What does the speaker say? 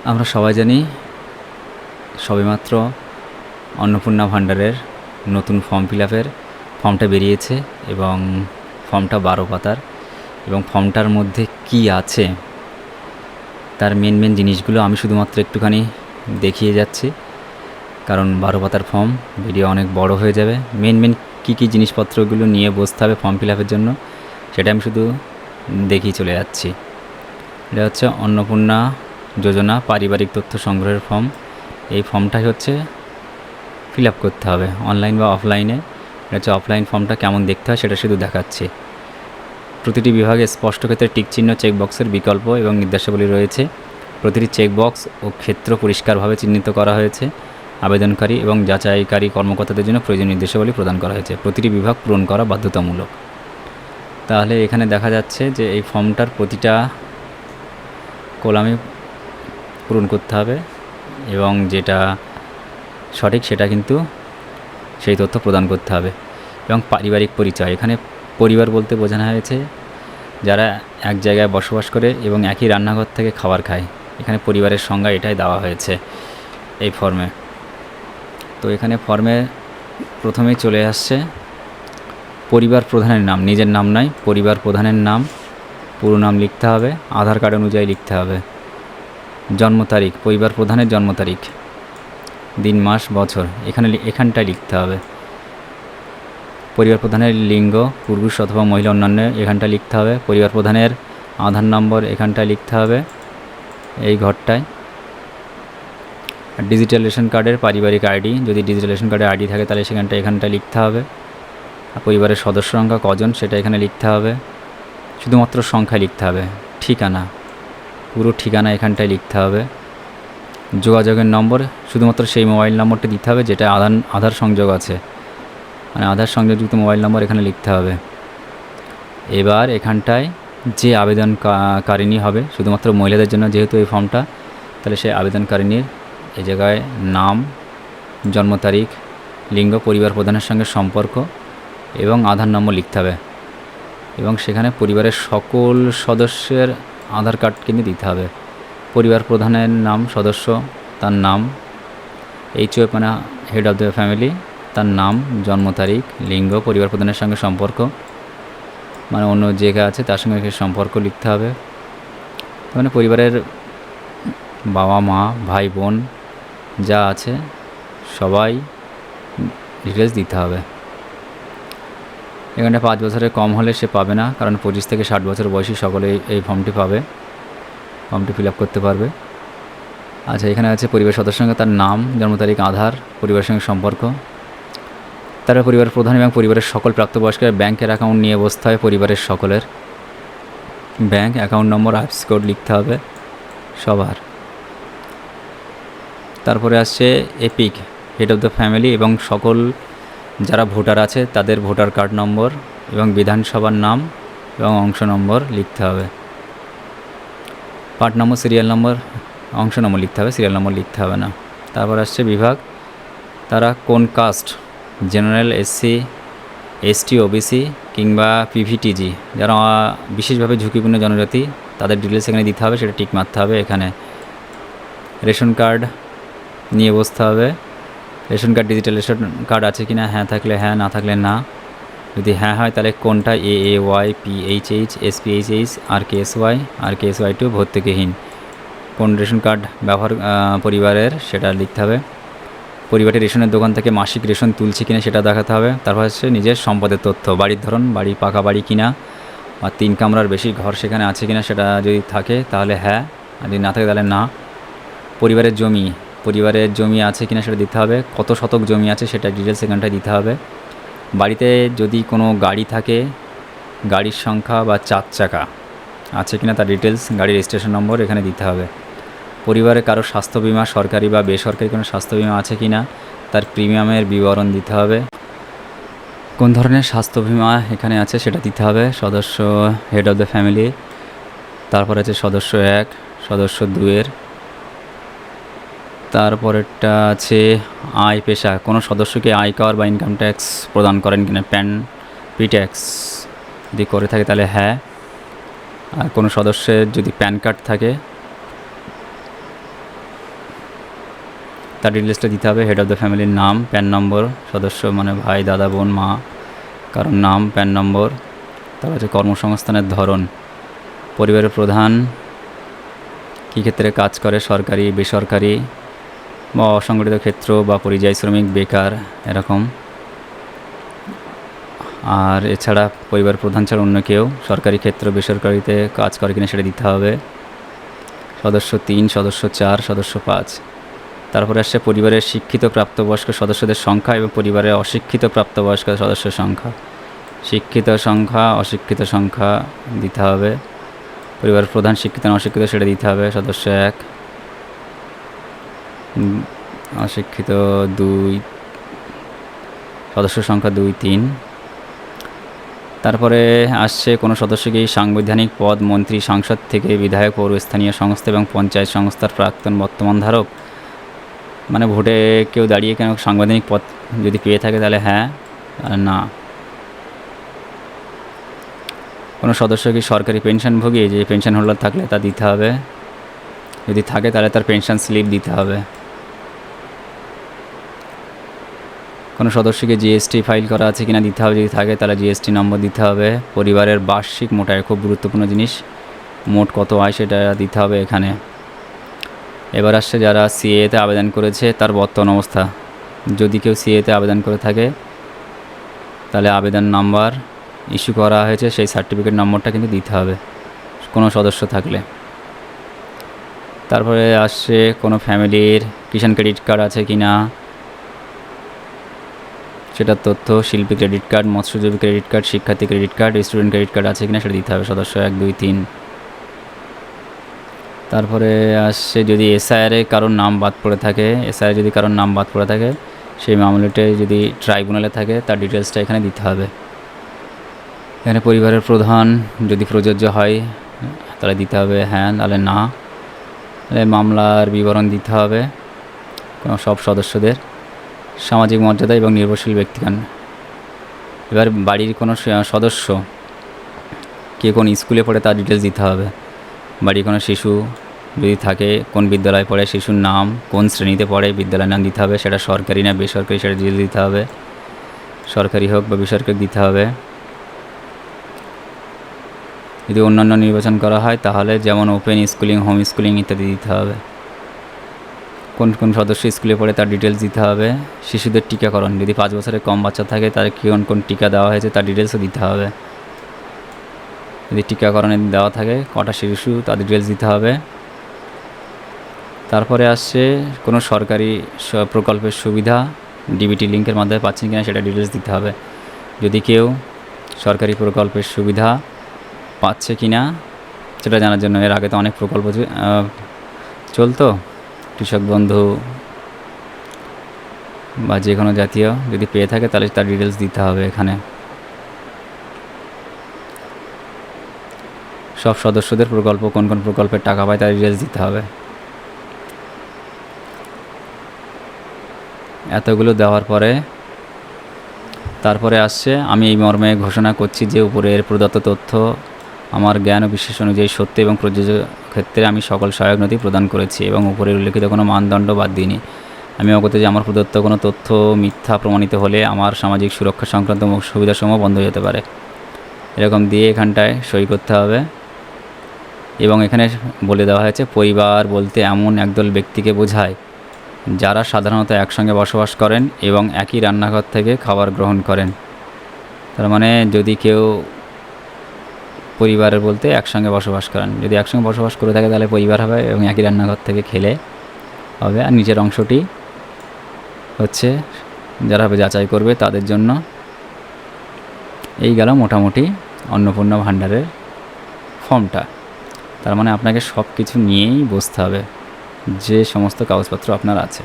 আমরা সবাই জানি সবেমাত্র অন্নপূর্ণা ভাণ্ডারের নতুন ফর্ম ফিল আপের ফর্মটা বেরিয়েছে এবং ফর্মটা 12 পাতার এবং ফর্মটার মধ্যে কি আছে তার মেন জিনিসগুলো আমি শুধুমাত্র একটুখানি দেখিয়ে যাচ্ছি, কারণ 12 পাতার ফর্ম ভিডিও অনেক বড় হয়ে যাবে। মেন কী জিনিসপত্রগুলো নিয়ে বসতে হবে ফর্ম ফিল আপের জন্য সেটা আমি শুধু দেখিয়ে চলে যাচ্ছি। এটা হচ্ছে অন্নপূর্ণা যোজনা পারিবারিক তথ্য সংগ্রহের ফর্ম। এই ফর্মটাই হচ্ছে ফিল আপ করতে হবে অনলাইন বা অফলাইনে। এটা হচ্ছে অফলাইন ফর্মটা কেমন দেখতে হয় সেটা শুধু দেখাচ্ছি। প্রতিটি বিভাগে স্পষ্ট ক্ষেত্রে টিকচিহ্ন, চেকবক্সের বিকল্প এবং নির্দেশাবলী রয়েছে। প্রতিটি চেকবক্স ও ক্ষেত্র পরিষ্কারভাবে চিহ্নিত করা হয়েছে। আবেদনকারী এবং যাচাইকারী কর্মকর্তাদের জন্য প্রয়োজনীয় নির্দেশাবলী প্রদান করা হয়েছে। প্রতিটি বিভাগ পূরণ করা বাধ্যতামূলক। তাহলে এখানে দেখা যাচ্ছে যে এই ফর্মটার প্রতিটা কলামে পূরণ করতে হবে এবং যেটা সঠিক সেটা কিন্তু সেই তথ্য প্রদান করতে হবে। এবং পারিবারিক পরিচয়, এখানে পরিবার বলতে বোঝানো হয়েছে যারা এক জায়গায় বসবাস করে এবং একই রান্নাঘর থেকে খাবার খায়। এখানে পরিবারের সংজ্ঞা এটাই দেওয়া হয়েছে এই ফর্মে। তো এখানে ফর্মে প্রথমেই চলে আসছে পরিবার প্রধানের নাম, নিজের নাম নয়, পরিবার প্রধানের নাম, পুরো নাম লিখতে হবে, আধার কার্ড অনুযায়ী লিখতে হবে। জন্ম তারিখ, পরিবার প্রধানের জন্ম তারিখ, দিন, মাস, বছর এখানটায় লিখতে হবে। পরিবার প্রধানের লিঙ্গ, পুরুষ অথবা মহিলা, অন্যান্য এখানটা লিখতে হবে। পরিবার প্রধানের আধার নম্বর এখানটায় লিখতে হবে এই ঘরটায়। ডিজিটাল রেশন কার্ডের পারিবারিক আইডি, যদি ডিজিটাল রেশন কার্ডের আইডি থাকে তাহলে এখানটায় লিখতে হবে। পরিবারের সদস্য সংখ্যা কজন সেটা এখানে লিখতে হবে, শুধুমাত্র সংখ্যায় লিখতে হবে। ঠিকানা, পুরো ঠিকানা এখানটায় লিখতে হবে। যোগাযোগের নম্বর শুধুমাত্র সেই মোবাইল নম্বরটা দিতে হবে যেটা আধার সংযোগ আছে, মানে আধার সংযোগযুক্ত মোবাইল নম্বর এখানে লিখতে হবে। এবার এখানটায় যে আবেদনকারিণী হবে, শুধুমাত্র মহিলাদের জন্য যেহেতু এই ফর্মটা, তাহলে সেই আবেদনকারিণীর এই জায়গায় নাম, জন্ম তারিখ, লিঙ্গ, পরিবার প্রধানের সঙ্গে সম্পর্ক এবং আধার নম্বর লিখতে হবে। এবং সেখানে পরিবারের সকল সদস্যের আধার কার্ড কিন্তু দিতে হবে। পরিবার প্রধানের নাম, সদস্য, তার নাম, HOF মানে হেড অফ দ্য ফ্যামিলি, তার নাম, জন্ম তারিখ, লিঙ্গ, পরিবার প্রধানের সঙ্গে সম্পর্ক মানে অন্য জায়গা আছে তার সঙ্গে সম্পর্ক লিখতে হবে। মানে পরিবারের বাবা মা, ভাই বোন যা আছে সবাই ডিটেলস দিতে হবে। এখানটা 5 বছরের কম হলে সে পাবে না, কারণ 25 থেকে 60 বছর বয়সী সকলে এই ফর্মটি পাবে, ফর্মটি ফিল আপ করতে পারবে। আচ্ছা, এখানে আছে পরিবার সদস্যের সঙ্গে তার নাম, জন্ম তারিখ, আধার, পরিবারের সঙ্গে সম্পর্ক। তারা পরিবারের প্রধান এবং পরিবারের সকল প্রাপ্তবয়স্কের ব্যাংকের অ্যাকাউন্ট নিয়ে বসতে হয়। পরিবারের সকলের bank account number, IFSC code লিখতে হবে সবার। তারপরে আসছে epic, head of the family এবং সকল যারা ভোটার আছে তাদের ভোটার কার্ড নম্বর এবং বিধানসভার নাম এবং অংশ নম্বর লিখতে হবে। পার্ট নম্বর, সিরিয়াল নম্বর, অংশ নম্বর লিখতে হবে, সিরিয়াল নম্বর লিখতে হবে না। তারপর আসছে বিভাগ, তারা কোন caste, general, SC, ST, OBC কিংবা PVTG, যারা বিশেষভাবে ঝুঁকিপূর্ণ জনজাতি তাদের ডিটেলস এখানে দিতে হবে, সেটা টিক মারতে হবে এখানে। রেশন কার্ড নিয়ে বসতে হবে। Ration card, digital ration card আছে কি না, হ্যাঁ থাকলে হ্যাঁ, না থাকলে না। যদি হ্যাঁ হয় তাহলে কোনটা, AAY, PHH, SPHH, RKSY, RKSY2 ভর্তুকিহীন। কোন রেশন কার্ড ব্যবহার পরিবারের সেটা লিখতে হবে। পরিবারের রেশনের দোকান থেকে মাসিক রেশন তুলছে কিনা সেটা দেখাতে হবে। তারপর হচ্ছে নিজের সম্পদের তথ্য, বাড়ির ধরন, বাড়ি পাকা বাড়ি কিনা বা 3 কামরার বেশি ঘর সেখানে আছে কিনা সেটা যদি থাকে তাহলে হ্যাঁ, আর যদি না থাকে তাহলে না। পরিবারের জমি আছে কিনা সেটা দিতে হবে। কত শতক জমি আছে সেটা ডিটেলস এখানটায় দিতে হবে। বাড়িতে যদি কোনো গাড়ি থাকে, গাড়ির সংখ্যা বা 4 চাকা আছে কিনা তার ডিটেলস, গাড়ির রেজিস্ট্রেশন নম্বর এখানে দিতে হবে। পরিবারে কারো স্বাস্থ্য বিমা, সরকারি বা বেসরকারি কোনো স্বাস্থ্য বিমা আছে কিনা তার প্রিমিয়ামের বিবরণ দিতে হবে। কোন ধরনের স্বাস্থ্য বিমা এখানে আছে সেটা দিতে হবে। সদস্য, হেড অফ দ্য ফ্যামিলি, তারপর আছে সদস্য 1, সদস্য 2-এর, তারপরেরটা আছে আয়, পেশা, কোনো সদস্যকে আয়কর বা ইনকাম ট্যাক্স প্রদান করেন কিনা, পি ট্যাক্স যদি করে থাকে তাহলে হ্যাঁ। আর কোনো সদস্যের যদি প্যান কার্ড থাকে তার ডিটেলসটা দিতে হবে। হেড অফ দ্য ফ্যামিলির নাম, প্যান নম্বর, সদস্য মানে ভাই, দাদা, বোন, মা, কারোর নাম, প্যান নম্বর। তারপর হচ্ছে কর্মসংস্থানের ধরন, পরিবারের প্রধান কী ক্ষেত্রে কাজ করে, সরকারি, বেসরকারি বা অসংগঠিত ক্ষেত্র বা পরিযায়ী শ্রমিক, বেকার এরকম। আর এছাড়া পরিবার প্রধান ছাড়া অন্য কেউ সরকারি ক্ষেত্র, বেসরকারিতে কাজ করে কিনা সেটা দিতে হবে। সদস্য 3, সদস্য 4, সদস্য 5। তারপরে আসছে পরিবারের শিক্ষিত প্রাপ্তবয়স্ক সদস্যদের সংখ্যা এবং পরিবারের অশিক্ষিত প্রাপ্তবয়স্ক সদস্যের সংখ্যা। শিক্ষিত সংখ্যা, অশিক্ষিত সংখ্যা দিতে হবে। পরিবারের প্রধান শিক্ষিত না অশিক্ষিত সেটা দিতে হবে। সদস্য 1, অশিক্ষিত 2, সদস্য সংখ্যা 2, 3। তারপরে আসছে কোনো সদস্যকে সাংবিধানিক পদ, মন্ত্রী, সাংসদ থেকে বিধায়ক, পৌর স্থানীয় সংস্থা এবং পঞ্চায়েত সংস্থার প্রাক্তন বর্তমান ধারক, মানে ভোটে কেউ দাঁড়িয়ে কেন সাংবিধানিক পদ যদি পেয়ে থাকে তাহলে হ্যাঁ আর না। কোনো সদস্য কি সরকারি পেনশনভোগী, যে পেনশন হোল্ডার থাকলে তা দিতে হবে। যদি থাকে তাহলে তার পেনশন স্লিপ দিতে হবে। কোনো সদস্যকে জিএসটি ফাইল করা আছে কিনা দিতে হবে। যদি থাকে তাহলে জিএসটি নম্বর দিতে হবে। পরিবারের বার্ষিক মোট আয়, খুব গুরুত্বপূর্ণ জিনিস, মোট কত আয় সেটা দিতে হবে এখানে। এবার আসছে যারা সিএতে আবেদন করেছে তার বর্তমান অবস্থা। যদি কেউ সিএতে আবেদন করে থাকে তাহলে আবেদন নাম্বার, ইস্যু করা হয়েছে সেই সার্টিফিকেট নম্বরটা কিন্তু দিতে হবে কোনো সদস্য থাকলে। তারপরে আসছে কোনো ফ্যামিলির কিষাণ ক্রেডিট কার্ড আছে কি না সেটার তথ্য, শিল্পী ক্রেডিট কার্ড, মৎস্যজীবী ক্রেডিট কার্ড, শিক্ষার্থী credit card, student credit card আছে কিনা সেটা দিতে হবে। সদস্য 1, 2, 3। তারপরে আসছে যদি এসআইআরে কারোর নাম বাদ পড়ে থাকে, এসআইআর যদি কারোর নাম বাদ পড়ে থাকে সেই মামলাতে যদি ট্রাইব্যুনালে থাকে তার ডিটেলসটা এখানে দিতে হবে। এখানে পরিবারের প্রধান যদি প্রযোজ্য হয় তাহলে দিতে হবে হ্যাঁ, নাহলে না। তাহলে মামলার বিবরণ দিতে হবে কোনো সব সদস্যদের, সামাজিক মর্যাদা এবং নির্ভরশীল ব্যক্তিগণ। এবার বাড়ির কোনো সদস্য কে কোন স্কুলে পড়ে তার ডিটেলস দিতে হবে। বাড়ির কোনো শিশু যদি থাকে কোন বিদ্যালয়ে পড়ে, শিশুর নাম, কোন শ্রেণীতে পড়ে, বিদ্যালয়ের নাম দিতে হবে। সেটা সরকারি না বেসরকারি সেটা ডিটেলস দিতে হবে। সরকারি হোক বা বেসরকারি দিতে হবে। যদি অন্যান্য নির্বাচন করা হয় তাহলে যেমন ওপেন স্কুলিং, হোম স্কুলিং ইত্যাদি দিতে হবে। কোন কোন সদস্য স্কুলে পড়ে তার ডিটেলস দিতে হবে। শিশুদের টিকাকরণ, যদি 5 বছরের কম বাচ্চা থাকে তাদের কোন কোন টিকা দেওয়া হয়েছে তার ডিটেলসও দিতে হবে। যদি টিকাকরণে দেওয়া থাকে কটা শিশু তার ডিটেলস দিতে হবে। তারপরে আসছে কোনো সরকারি প্রকল্পের সুবিধা ডিবিটি লিঙ্কের মাধ্যমে পাচ্ছেন কিনা সেটা ডিটেলস দিতে হবে। যদি কেউ সরকারি প্রকল্পের সুবিধা পাচ্ছে কিনা সেটা জানার জন্য, এর আগে তো অনেক প্রকল্প চলতো, কৃষক বন্ধু বা যে কোনো জাতীয়, যদি পেয়ে থাকে তাহলে তার ডিটেলস দিতে হবে এখানে। সব সদস্যদের প্রকল্প কোন কোন প্রকল্পের টাকা পায় তার ডিটেলস দিতে হবে। এতগুলো দেওয়ার পরে তারপরে আসছে আমি এই মর্মে ঘোষণা করছি যে উপরের প্রদত্ত তথ্য আমার জ্ঞান ও বিশ্বাস অনুযায়ী সত্য এবং প্রযোজ্য ক্ষেত্রে আমি সকল সহায়ক নথি প্রদান করেছি এবং উপরের উল্লেখিত কোনো মানদণ্ড বাদ দিইনি। আমি অবগত যে আমার প্রদত্ত কোনো তথ্য মিথ্যা প্রমাণিত হলে আমার সামাজিক সুরক্ষা সংক্রান্ত সুবিধাসমূহ বন্ধ হয়ে যেতে পারে। এরকম দিয়ে এখানটায় সই করতে হবে। এবং এখানে বলে দেওয়া হয়েছে পরিবার বলতে এমন একদল ব্যক্তিকে বোঝায় যারা সাধারণত একসঙ্গে বসবাস করেন এবং একই রান্নাঘর থেকে খাবার গ্রহণ করেন। তার মানে যদি কেউ পরিবারের বলতে একসঙ্গে বসবাস করেন, যদি একসঙ্গে বসবাস করে থাকে তাহলে পরিবার হবে এবং একই রান্নাঘর থেকে খেলে হবে। আর নিচের অংশটি হচ্ছে যারা যাচাই করবে তাদের জন্য। এই গেল মোটামুটি অন্নপূর্ণা ভাণ্ডারের ফর্মটা। তার মানে আপনাকে সব কিছু নিয়েই বসতে হবে যে সমস্ত কাগজপত্র আপনার আছে।